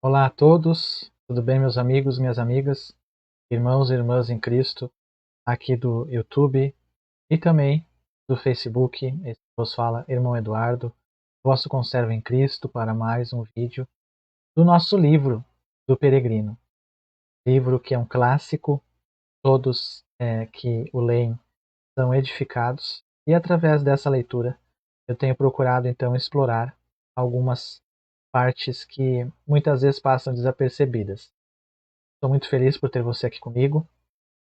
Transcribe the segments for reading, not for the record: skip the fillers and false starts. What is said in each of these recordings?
Olá a todos, tudo bem, meus amigos, minhas amigas, irmãos e irmãs em Cristo, aqui do YouTube e também do Facebook. Esse que vos fala, irmão Eduardo, vosso conservo em Cristo, para mais um vídeo do nosso livro do Peregrino. Livro que é um clássico, todos que o leem são edificados, e através dessa leitura eu tenho procurado então explorar algumas partes que muitas vezes passam desapercebidas. Estou muito feliz por ter você aqui comigo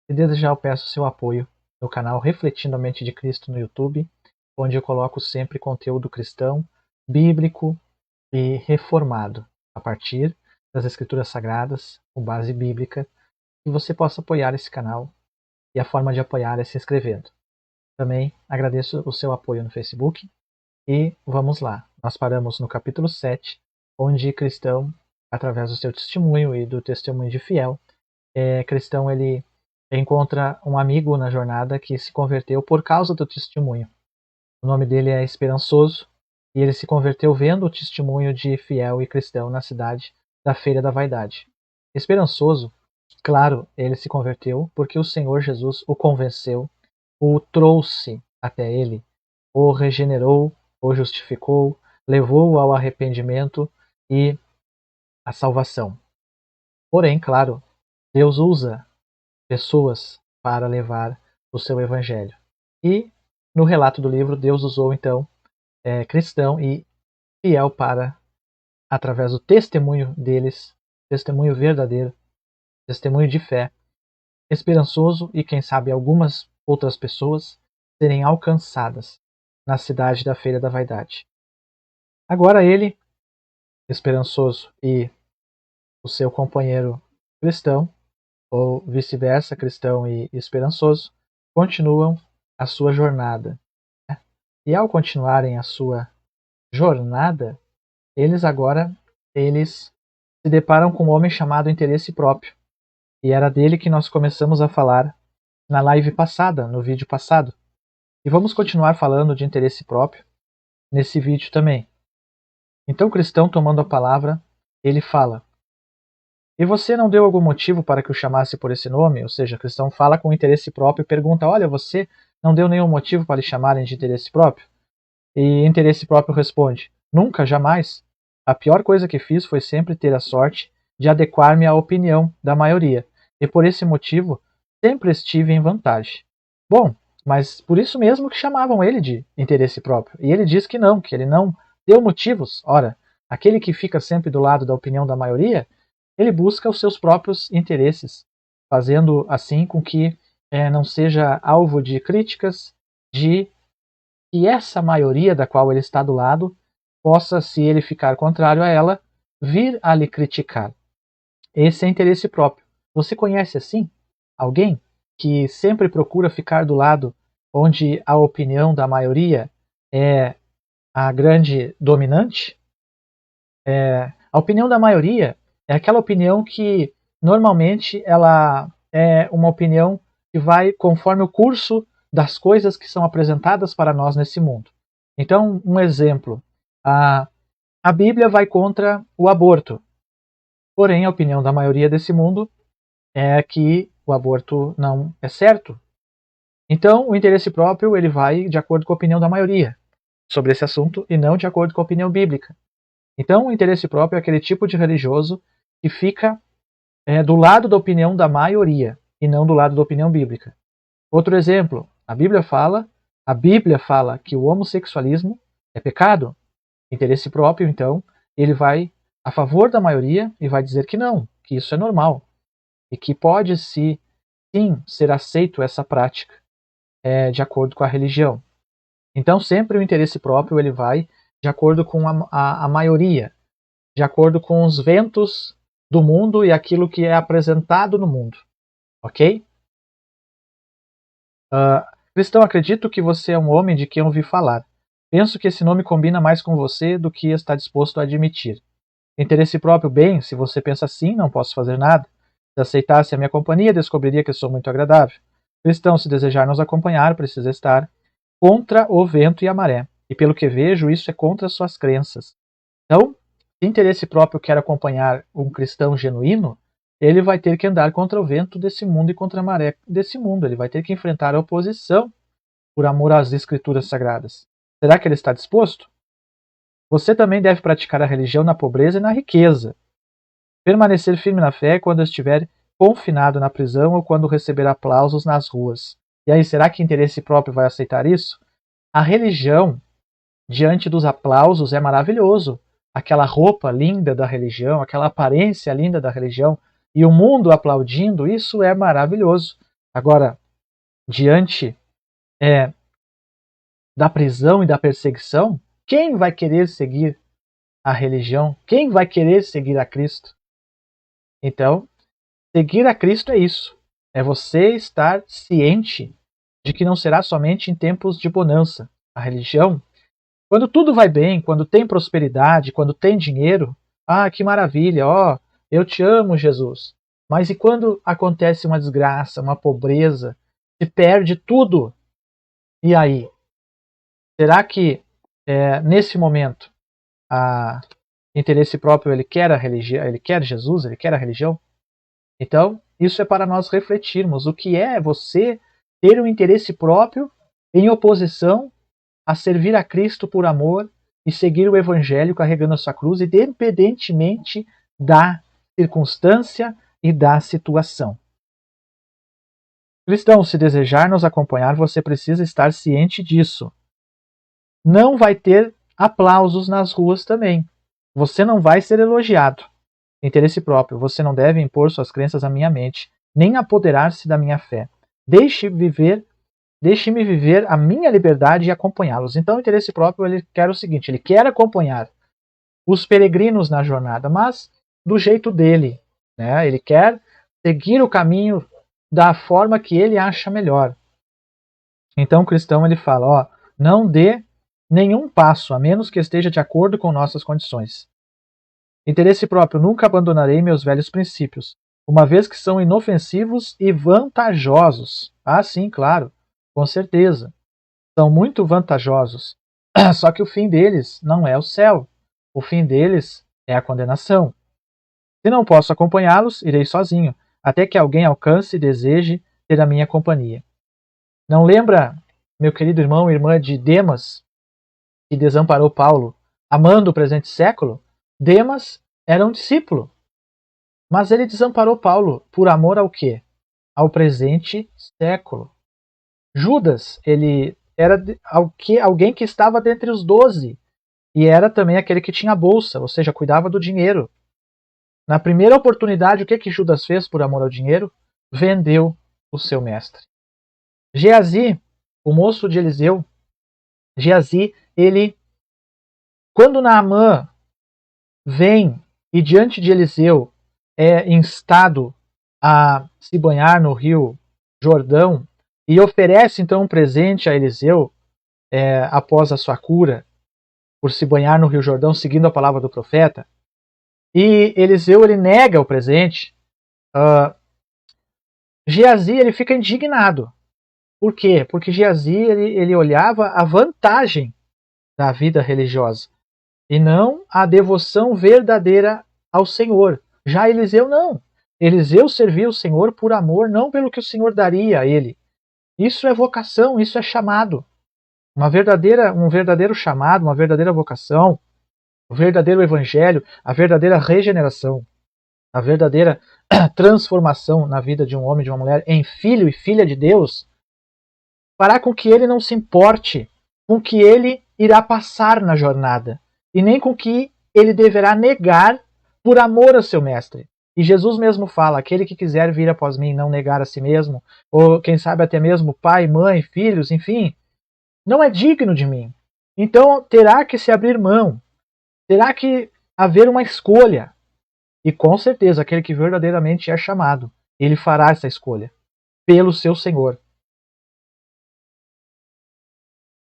e desde já eu peço seu apoio no canal Refletindo a Mente de Cristo no YouTube, onde eu coloco sempre conteúdo cristão, bíblico e reformado, a partir das Escrituras Sagradas, com base bíblica, e você possa apoiar esse canal, e a forma de apoiar é se inscrevendo. Também agradeço o seu apoio no Facebook e vamos lá. Nós paramos no capítulo 7, onde cristão, através do seu testemunho e do testemunho de fiel, cristão ele encontra um amigo na jornada que se converteu por causa do testemunho. O nome dele é Esperançoso e ele se converteu vendo o testemunho de fiel e cristão na cidade da Feira da Vaidade. Esperançoso, claro, ele se converteu porque o Senhor Jesus o convenceu, o trouxe até ele, o regenerou, o justificou, levou-o ao arrependimento e à salvação. Porém, claro, Deus usa pessoas para levar o seu evangelho. E no relato do livro, Deus usou então cristão e fiel para, através do testemunho deles, testemunho verdadeiro, testemunho de fé, esperançoso e quem sabe algumas outras pessoas serem alcançadas na cidade da Feira da Vaidade. Agora ele, esperançoso, e o seu companheiro cristão, ou vice-versa, cristão e esperançoso, continuam a sua jornada. E ao continuarem a sua jornada, eles se deparam com um homem chamado interesse próprio. E era dele que nós começamos a falar na live passada, no vídeo passado. E vamos continuar falando de interesse próprio nesse vídeo também. Então o cristão, tomando a palavra, ele fala: e você não deu algum motivo para que o chamasse por esse nome? Ou seja, o cristão fala com interesse próprio e pergunta: olha, você não deu nenhum motivo para lhe chamarem de interesse próprio? E interesse próprio responde: nunca, jamais. A pior coisa que fiz foi sempre ter a sorte de adequar-me à opinião da maioria, e por esse motivo sempre estive em vantagem. Bom, mas por isso mesmo que chamavam ele de interesse próprio. E ele diz que ele não deu motivos. Ora, aquele que fica sempre do lado da opinião da maioria, ele busca os seus próprios interesses, fazendo assim com que não seja alvo de críticas, de que essa maioria da qual ele está do lado possa, se ele ficar contrário a ela, vir a lhe criticar. Esse é interesse próprio. Você conhece assim alguém que sempre procura ficar do lado onde a opinião da maioria é a grande dominante? A opinião da maioria é aquela opinião que normalmente ela é uma opinião que vai conforme o curso das coisas que são apresentadas para nós nesse mundo. Então, um exemplo, a Bíblia vai contra o aborto, porém a opinião da maioria desse mundo é que o aborto não é certo. Então, o interesse próprio ele vai de acordo com a opinião da maioria sobre esse assunto e não de acordo com a opinião bíblica. Então, o interesse próprio é aquele tipo de religioso que fica do lado da opinião da maioria e não do lado da opinião bíblica. Outro exemplo, a Bíblia fala que o homossexualismo é pecado. Interesse próprio, então, ele vai a favor da maioria e vai dizer que não, que isso é normal e que pode sim ser aceito essa prática de acordo com a religião. Então, sempre o interesse próprio ele vai de acordo com a maioria, de acordo com os ventos do mundo e aquilo que é apresentado no mundo. Ok? Cristão, acredito que você é um homem de quem ouvi falar. Penso que esse nome combina mais com você do que está disposto a admitir. Interesse próprio, bem, se você pensa assim, não posso fazer nada. Se aceitasse a minha companhia, descobriria que sou muito agradável. Cristão, se desejar nos acompanhar, precisa estar contra o vento e a maré. E pelo que vejo, isso é contra suas crenças. Então, Se interesse próprio quer acompanhar um cristão genuíno, ele vai ter que andar contra o vento desse mundo e contra a maré desse mundo. Ele vai ter que enfrentar a oposição por amor às escrituras sagradas. Será que ele está disposto? Você também deve praticar a religião na pobreza e na riqueza. Permanecer firme na fé quando estiver confinado na prisão ou quando receber aplausos nas ruas. E aí, será que interesse próprio vai aceitar isso? A religião, diante dos aplausos, é maravilhoso. Aquela roupa linda da religião, aquela aparência linda da religião, e o mundo aplaudindo, isso é maravilhoso. Agora, diante da prisão e da perseguição, quem vai querer seguir a religião? Quem vai querer seguir a Cristo? Então, seguir a Cristo é isso. É você estar ciente de que não será somente em tempos de bonança. A religião, quando tudo vai bem, quando tem prosperidade, quando tem dinheiro, que maravilha, eu te amo, Jesus. Mas e quando acontece uma desgraça, uma pobreza, se perde tudo? E aí? Será que nesse momento a interesse próprio ele quer a religião, ele quer Jesus, ele quer a religião? Então, isso é para nós refletirmos o que é você ter um interesse próprio em oposição a servir a Cristo por amor e seguir o Evangelho carregando a sua cruz, independentemente da circunstância e da situação. Cristão, se desejar nos acompanhar, você precisa estar ciente disso. Não vai ter aplausos nas ruas também. Você não vai ser elogiado. Interesse próprio. Você não deve impor suas crenças à minha mente, nem apoderar-se da minha fé. Deixe-me viver a minha liberdade e acompanhá-los. Então, o interesse próprio, ele quer o seguinte, ele quer acompanhar os peregrinos na jornada, mas do jeito dele, né? Ele quer seguir o caminho da forma que ele acha melhor. Então, o cristão, ele fala, não dê nenhum passo, a menos que esteja de acordo com nossas condições. Interesse próprio, nunca abandonarei meus velhos princípios, uma vez que são inofensivos e vantajosos. Sim, claro, com certeza. São muito vantajosos. Só que o fim deles não é o céu. O fim deles é a condenação. Se não posso acompanhá-los, irei sozinho, até que alguém alcance e deseje ter a minha companhia. Não lembra, meu querido irmão e irmã, de Demas, que desamparou Paulo, amando o presente século? Demas era um discípulo, mas ele desamparou Paulo por amor ao quê? Ao presente século. Judas, ele era alguém que estava dentre os 12 e era também aquele que tinha bolsa, ou seja, cuidava do dinheiro. Na primeira oportunidade, o que Judas fez por amor ao dinheiro? Vendeu o seu mestre. Geazi, o moço de Eliseu, Geazi, ele, quando Naamã vem e diante de Eliseu é instado a se banhar no rio Jordão e oferece então um presente a Eliseu após a sua cura, por se banhar no rio Jordão, seguindo a palavra do profeta, e Eliseu ele nega o presente, Geazi ele fica indignado. Por quê? Porque Geazi ele olhava a vantagem da vida religiosa e não a devoção verdadeira ao Senhor. Já Eliseu não. Eliseu servia o Senhor por amor, não pelo que o Senhor daria a ele. Isso é vocação, isso é chamado. Um verdadeiro chamado, uma verdadeira vocação, o verdadeiro evangelho, a verdadeira regeneração, a verdadeira transformação na vida de um homem e de uma mulher em filho e filha de Deus, fará com que ele não se importe com o que ele irá passar na jornada, e nem com o que ele deverá negar por amor ao seu mestre. E Jesus mesmo fala, aquele que quiser vir após mim, não negar a si mesmo, ou quem sabe até mesmo pai, mãe, filhos, enfim, não é digno de mim. Então terá que se abrir mão, terá que haver uma escolha. E com certeza, aquele que verdadeiramente é chamado, ele fará essa escolha pelo seu Senhor.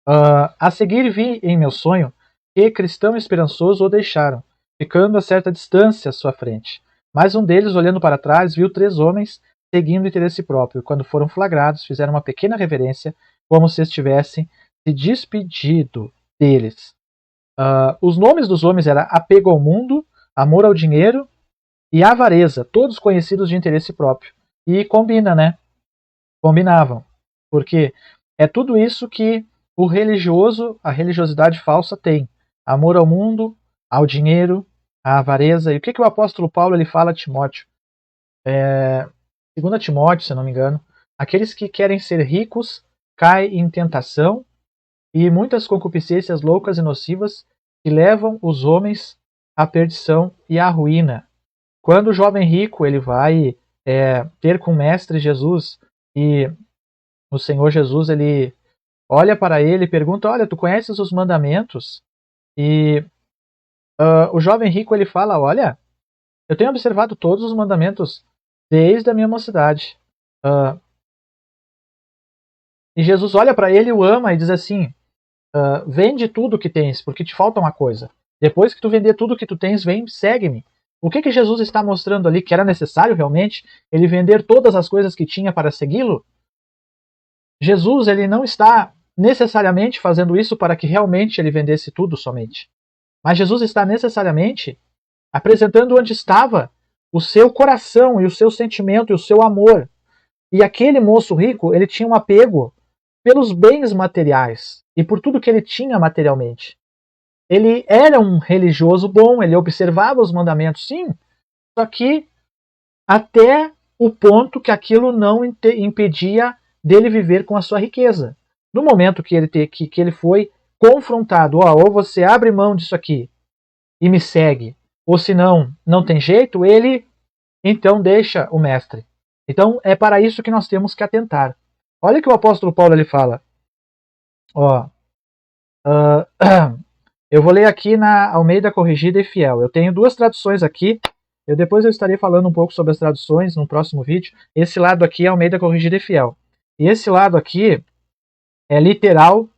A seguir vi em meu sonho que cristão esperançoso o deixaram, ficando a certa distância à sua frente. Mas um deles, olhando para trás, viu 3 homens seguindo interesse próprio. Quando foram flagrados, fizeram uma pequena reverência, como se estivessem se despedido deles. Os nomes dos homens eram apego ao mundo, amor ao dinheiro e avareza, todos conhecidos de interesse próprio. E combina, né? Combinavam. Porque é tudo isso que o religioso, a religiosidade falsa tem. Amor ao mundo, ao dinheiro, à avareza. E o que o apóstolo Paulo ele fala a Timóteo? 2 Timóteo, se eu não me engano, aqueles que querem ser ricos caem em tentação e muitas concupiscências loucas e nocivas que levam os homens à perdição e à ruína. Quando o jovem rico ele vai ter com o mestre Jesus e o Senhor Jesus ele olha para ele e pergunta, olha, tu conheces os mandamentos? E o jovem rico ele fala, olha, eu tenho observado todos os mandamentos desde a minha mocidade. E Jesus olha para ele, o ama e diz assim, vende tudo que tens, porque te falta uma coisa. Depois que tu vender tudo que tu tens, vem, segue-me. O que Jesus está mostrando ali? Que era necessário realmente ele vender todas as coisas que tinha para segui-lo? Jesus ele não está necessariamente fazendo isso para que realmente ele vendesse tudo somente. Mas Jesus está necessariamente apresentando onde estava o seu coração e o seu sentimento e o seu amor. E aquele moço rico, ele tinha um apego pelos bens materiais e por tudo que ele tinha materialmente. Ele era um religioso bom, ele observava os mandamentos, sim, só que até o ponto que aquilo não impedia dele viver com a sua riqueza. No momento que ele foi confrontado, ou você abre mão disso aqui e me segue, ou se não tem jeito, ele então deixa o mestre. Então é para isso que nós temos que atentar. Olha o que o apóstolo Paulo ele fala. Eu vou ler aqui na Almeida Corrigida e Fiel. Eu tenho duas traduções aqui. Depois eu estarei falando um pouco sobre as traduções no próximo vídeo. Esse lado aqui é Almeida Corrigida e Fiel. E esse lado aqui é literal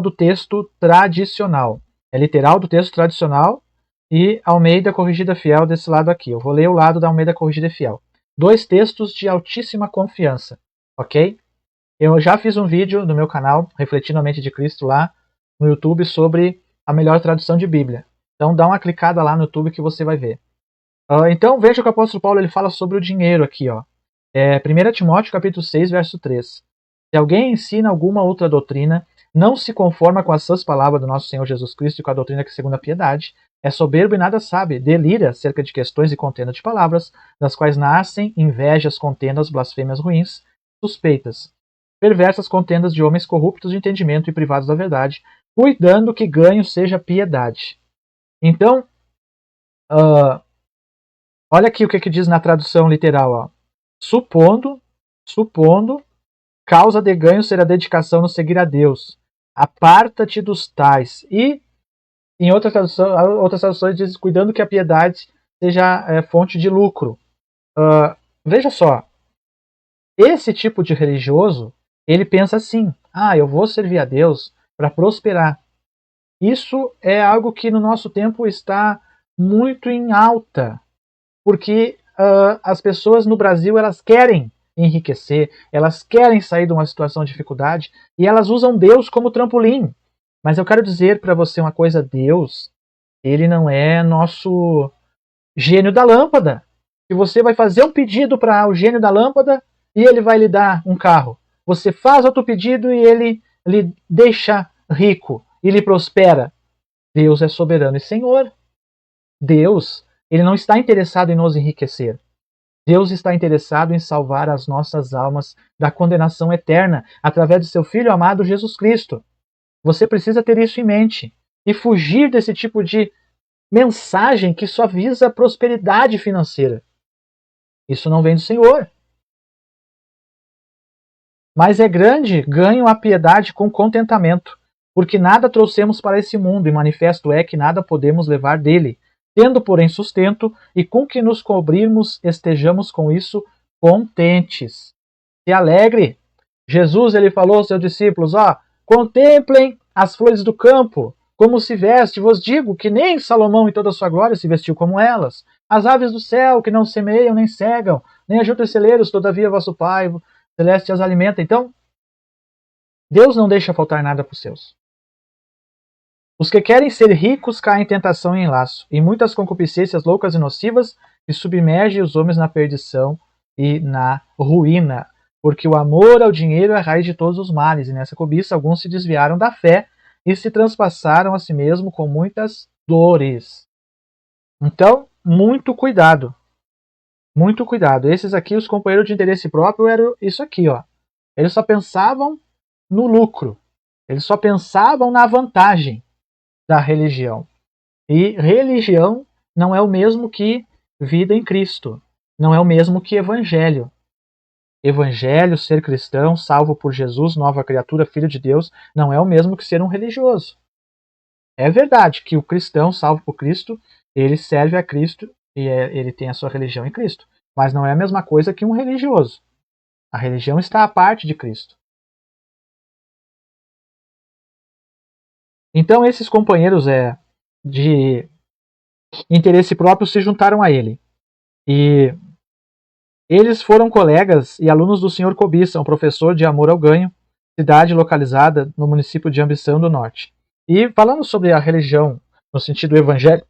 do texto tradicional. É literal do texto tradicional e Almeida Corrigida Fiel desse lado aqui. Eu vou ler o lado da Almeida Corrigida e Fiel. Dois textos de altíssima confiança, ok? Eu já fiz um vídeo no meu canal, Refletindo a Mente de Cristo, lá no YouTube, sobre a melhor tradução de Bíblia. Então dá uma clicada lá no YouTube que você vai ver. Então veja que o apóstolo Paulo ele fala sobre o dinheiro aqui. 1 Timóteo capítulo 6, verso 3. Se alguém ensina alguma outra doutrina, não se conforma com as sãs palavras do nosso Senhor Jesus Cristo e com a doutrina que segundo a piedade, é soberbo e nada sabe, delira acerca de questões e contenda de palavras, das quais nascem invejas, contendas, blasfêmias ruins, suspeitas, perversas contendas de homens corruptos de entendimento e privados da verdade, cuidando que ganho seja piedade. Então, olha aqui o que diz na tradução literal. Supondo, causa de ganho ser a dedicação no seguir a Deus. Aparta-te dos tais. E, em outras traduções diz, cuidando que a piedade seja fonte de lucro. Veja só, esse tipo de religioso, ele pensa assim, eu vou servir a Deus para prosperar. Isso é algo que no nosso tempo está muito em alta, porque as pessoas no Brasil elas querem enriquecer, elas querem sair de uma situação de dificuldade e elas usam Deus como trampolim. Mas eu quero dizer para você uma coisa, Deus, ele não é nosso gênio da lâmpada. E você vai fazer um pedido para o gênio da lâmpada e ele vai lhe dar um carro. Você faz outro pedido e ele lhe deixa rico e lhe prospera. Deus é soberano e Senhor. Deus, ele não está interessado em nos enriquecer. Deus está interessado em salvar as nossas almas da condenação eterna através de seu Filho amado Jesus Cristo. Você precisa ter isso em mente e fugir desse tipo de mensagem que só visa prosperidade financeira. Isso não vem do Senhor. Mas é grande ganho a piedade com contentamento, porque nada trouxemos para esse mundo, e manifesto é que nada podemos levar dele. Tendo, porém, sustento, e com que nos cobrirmos, estejamos com isso contentes. Se alegre. Jesus ele falou aos seus discípulos, contemplem as flores do campo, como se veste, vos digo que nem Salomão em toda a sua glória se vestiu como elas. As aves do céu, que não semeiam nem cegam, nem ajuntam celeiros, todavia vosso Pai celeste as alimenta. Então, Deus não deixa faltar nada para os seus. Os que querem ser ricos caem em tentação e em laço, e muitas concupiscências loucas e nocivas que submergem os homens na perdição e na ruína. Porque o amor ao dinheiro é a raiz de todos os males, e nessa cobiça alguns se desviaram da fé e se transpassaram a si mesmo com muitas dores. Então, muito cuidado. Muito cuidado. Esses aqui, os companheiros de interesse próprio, eram isso aqui, ó. Eles só pensavam no lucro. Eles só pensavam na vantagem da religião. E religião não é o mesmo que vida em Cristo. Não é o mesmo que evangelho. Evangelho, ser cristão, salvo por Jesus, nova criatura, filho de Deus, não é o mesmo que ser um religioso. É verdade que o cristão, salvo por Cristo, ele serve a Cristo e ele tem a sua religião em Cristo. Mas não é a mesma coisa que um religioso. A religião está à parte de Cristo. Então esses companheiros de interesse próprio se juntaram a ele. E eles foram colegas e alunos do Sr. Cobiça, um professor de Amor ao Ganho, cidade localizada no município de Ambição do Norte. E falando sobre a religião no sentido evangelho,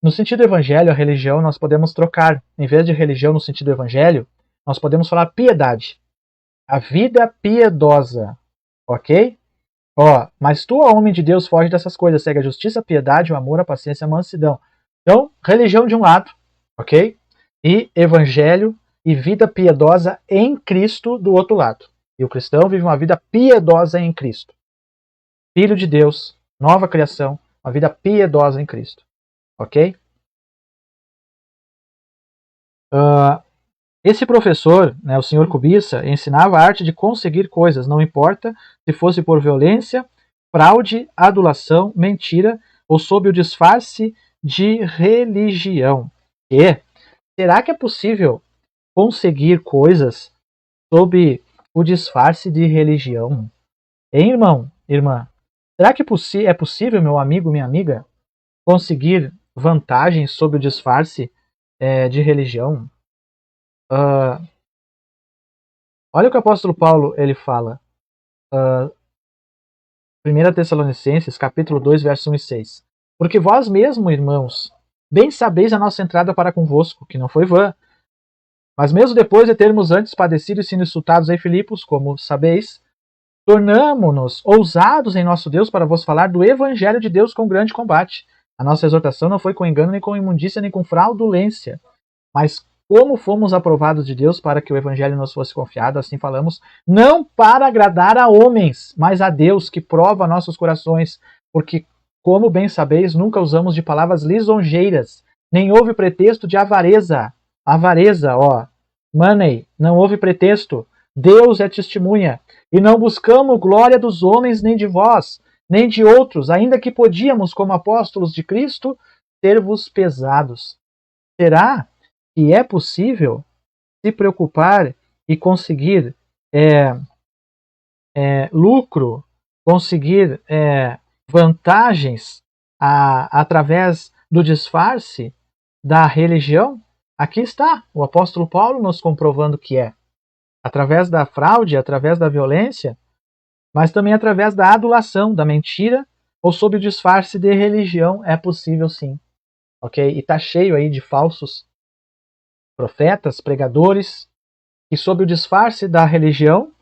no sentido evangelho, a religião nós podemos trocar. Em vez de religião no sentido evangelho, nós podemos falar piedade. A vida piedosa, ok? Mas tu, homem de Deus, foge dessas coisas. Segue a justiça, a piedade, o amor, a paciência, a mansidão. Então, religião de um lado, ok? E evangelho e vida piedosa em Cristo do outro lado. E o cristão vive uma vida piedosa em Cristo. Filho de Deus, nova criação, uma vida piedosa em Cristo. Ok? Esse professor, né, o Sr. Cobiça, ensinava a arte de conseguir coisas, não importa se fosse por violência, fraude, adulação, mentira ou sob o disfarce de religião. E será que é possível conseguir coisas sob o disfarce de religião? Hein, irmão, irmã? Será que é possível, meu amigo, minha amiga, conseguir vantagens sob o disfarce de religião? Olha o que o apóstolo Paulo ele fala. 1 Tessalonicenses, capítulo 2, verso 1 e 6. Porque vós mesmo, irmãos, bem sabeis a nossa entrada para convosco, que não foi vã. Mas mesmo depois de termos antes padecido e sido insultados em Filipos, como sabeis, tornamo-nos ousados em nosso Deus para vos falar do evangelho de Deus com grande combate. A nossa exortação não foi com engano, nem com imundícia, nem com fraudulência, mas como fomos aprovados de Deus para que o evangelho nos fosse confiado, assim falamos, não para agradar a homens, mas a Deus que prova nossos corações, porque, como bem sabeis, nunca usamos de palavras lisonjeiras, nem houve pretexto de avareza. Avareza, money, não houve pretexto. Deus é testemunha. E não buscamos glória dos homens, nem de vós, nem de outros, ainda que podíamos, como apóstolos de Cristo, ter-vos pesados. Será que é possível se preocupar e conseguir lucro, conseguir vantagens através do disfarce da religião? Aqui está o apóstolo Paulo nos comprovando que é. Através da fraude, através da violência, mas também através da adulação, da mentira, ou sob o disfarce de religião, é possível sim. Ok? E está cheio aí de falsos profetas, pregadores, que sob o disfarce da religião,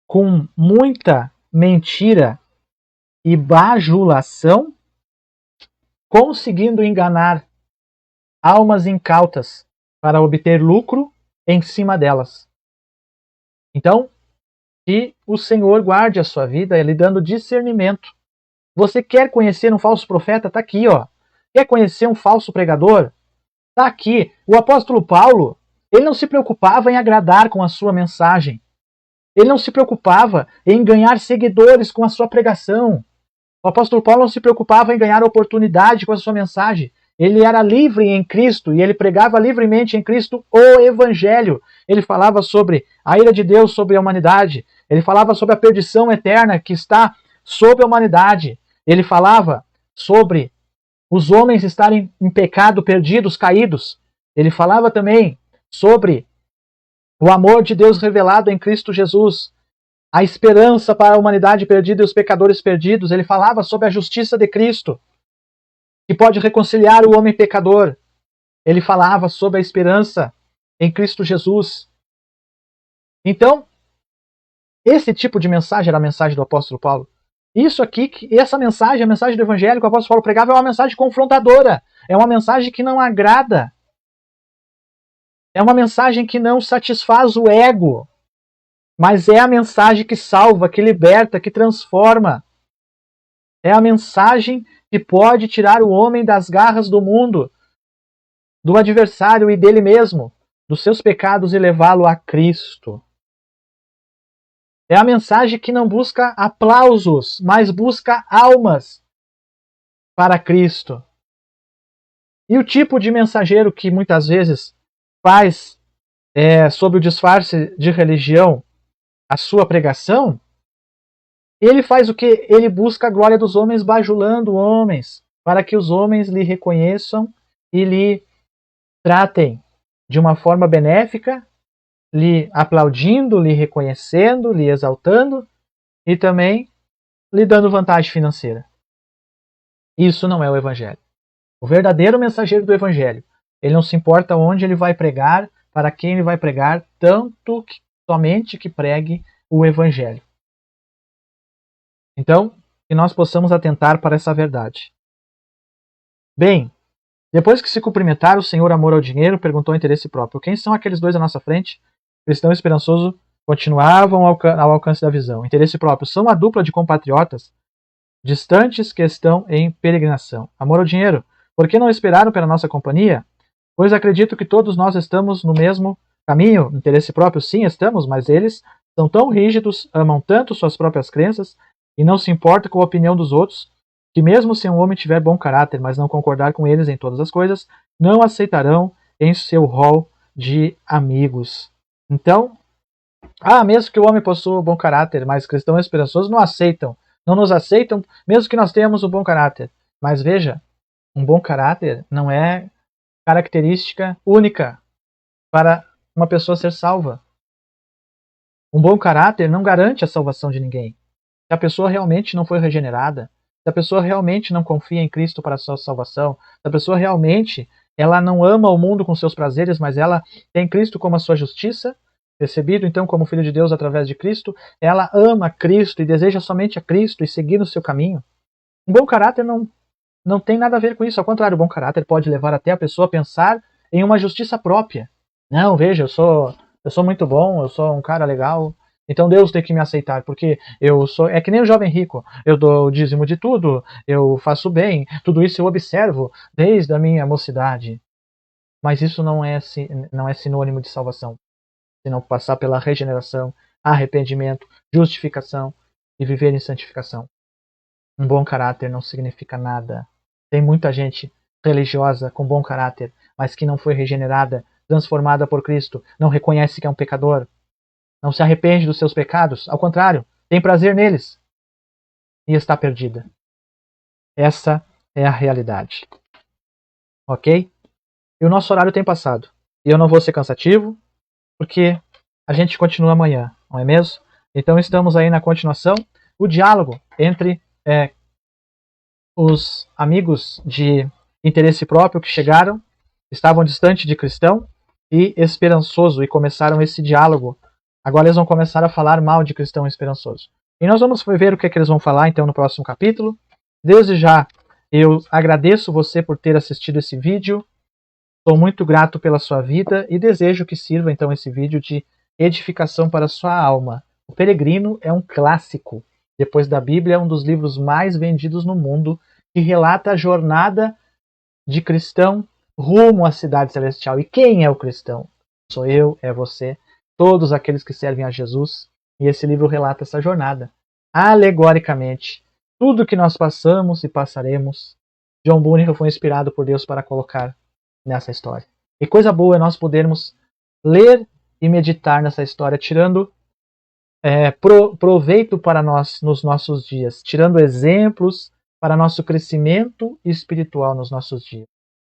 com muita mentira e bajulação, conseguindo enganar almas incautas para obter lucro em cima delas. Então, que o Senhor guarde a sua vida, lhe dando discernimento. Você quer conhecer um falso profeta? Está aqui, Quer conhecer um falso pregador? Está aqui. O apóstolo Paulo, ele não se preocupava em agradar com a sua mensagem. Ele não se preocupava em ganhar seguidores com a sua pregação. O apóstolo Paulo não se preocupava em ganhar oportunidade com a sua mensagem. Ele era livre em Cristo e ele pregava livremente em Cristo o Evangelho. Ele falava sobre a ira de Deus sobre a humanidade. Ele falava sobre a perdição eterna que está sobre a humanidade. Ele falava sobre os homens estarem em pecado, perdidos, caídos. Ele falava também sobre o amor de Deus revelado em Cristo Jesus. a esperança para a humanidade perdida e os pecadores perdidos. Ele falava sobre a justiça de Cristo, que pode reconciliar o homem pecador. Ele falava sobre a esperança em Cristo Jesus. Então, esse tipo de mensagem era a mensagem do apóstolo Paulo. Isso aqui, essa mensagem, a mensagem do evangelho que o apóstolo Paulo pregava, é uma mensagem confrontadora. É uma mensagem que não agrada. É uma mensagem que não satisfaz o ego. Mas é a mensagem que salva, que liberta, que transforma. É a mensagem que pode tirar o homem das garras do mundo, do adversário e dele mesmo, dos seus pecados e levá-lo a Cristo. É a mensagem que não busca aplausos, mas busca almas para Cristo. E o tipo de mensageiro que muitas vezes faz, sob o disfarce de religião, a sua pregação, ele faz o que? Ele busca a glória dos homens, bajulando homens, para que os homens lhe reconheçam e lhe tratem de uma forma benéfica, lhe aplaudindo, lhe reconhecendo, lhe exaltando e também lhe dando vantagem financeira. Isso não é o Evangelho. O verdadeiro mensageiro do Evangelho, ele não se importa onde ele vai pregar, para quem ele vai pregar, tanto que somente que pregue o Evangelho. Então, que nós possamos atentar para essa verdade. Bem, depois que se cumprimentaram, o Senhor, amor ao dinheiro, perguntou ao interesse próprio. Quem são aqueles dois à nossa frente? Cristão e esperançoso continuavam ao alcance da visão. Interesse próprio. São a dupla de compatriotas distantes que estão em peregrinação. Amor ao dinheiro. Por que não esperaram pela nossa companhia? Pois acredito que todos nós estamos no mesmo caminho. Interesse próprio, sim, estamos, mas eles são tão rígidos, amam tanto suas próprias crenças e não se importam com a opinião dos outros, que mesmo se um homem tiver bom caráter, mas não concordar com eles em todas as coisas, não aceitarão em seu rol de amigos. Então, mesmo que o homem possua bom caráter, mas cristãos esperançosos não aceitam, não nos aceitam, mesmo que nós tenhamos um bom caráter. Mas veja, um bom caráter não é característica única para uma pessoa ser salva. Um bom caráter não garante a salvação de ninguém. Se a pessoa realmente não foi regenerada, se a pessoa realmente não confia em Cristo para a sua salvação, se a pessoa realmente ela não ama o mundo com seus prazeres, mas ela tem Cristo como a sua justiça, recebido então como filho de Deus através de Cristo, ela ama Cristo e deseja somente a Cristo e seguir no seu caminho. Um bom caráter não tem nada a ver com isso. Ao contrário, o bom caráter pode levar até a pessoa a pensar em uma justiça própria. Não, veja, eu sou muito bom, eu sou um cara legal, então Deus tem que me aceitar, porque eu sou... É que nem o jovem rico, eu dou o dízimo de tudo, eu faço bem, tudo isso eu observo desde a minha mocidade. Mas isso não é sinônimo de salvação, senão passar pela regeneração, arrependimento, justificação e viver em santificação. Um bom caráter não significa nada. Tem muita gente religiosa com bom caráter, mas que não foi regenerada, transformada por Cristo, não reconhece que é um pecador, não se arrepende dos seus pecados, ao contrário, tem prazer neles e está perdida. Essa é a realidade. Ok? E o nosso horário tem passado. E eu não vou ser cansativo, porque a gente continua amanhã, não é mesmo? Então estamos aí na continuação, o diálogo entre os amigos de interesse próprio que chegaram, estavam distante de cristão e esperançoso e começaram esse diálogo. Agora eles vão começar a falar mal de cristão esperançoso. E nós vamos ver o que é que eles vão falar então no próximo capítulo. Desde já eu agradeço você por ter assistido esse vídeo. Sou muito grato pela sua vida e desejo que sirva então esse vídeo de edificação para a sua alma. O Peregrino é um clássico. Depois da Bíblia, é um dos livros mais vendidos no mundo, que relata a jornada de cristão rumo à cidade celestial. E quem é o cristão? Sou eu, é você, todos aqueles que servem a Jesus. E esse livro relata essa jornada. Alegoricamente, tudo que nós passamos e passaremos, John Bunyan foi inspirado por Deus para colocar nessa história. E coisa boa é nós podermos ler e meditar nessa história, tirando proveito para nós nos nossos dias, tirando exemplos para nosso crescimento espiritual nos nossos dias.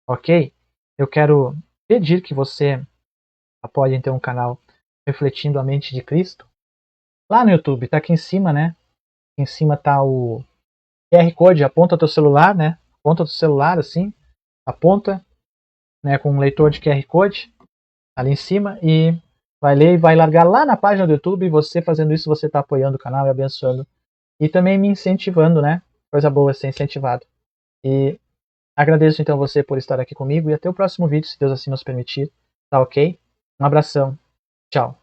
Ok? Eu quero pedir que você apoie então o canal Refletindo a Mente de Cristo. lá no YouTube, tá aqui em cima, né? Aqui em cima tá o QR Code, aponta teu celular, né? Aponta teu celular assim, aponta, né, com um leitor de QR Code ali em cima e vai ler e vai largar lá na página do YouTube. E você fazendo isso, você tá apoiando o canal e abençoando e também me incentivando, né? Coisa boa ser incentivado. E agradeço então você por estar aqui comigo e até o próximo vídeo, se Deus assim nos permitir. Tá ok? Um abração. Tchau.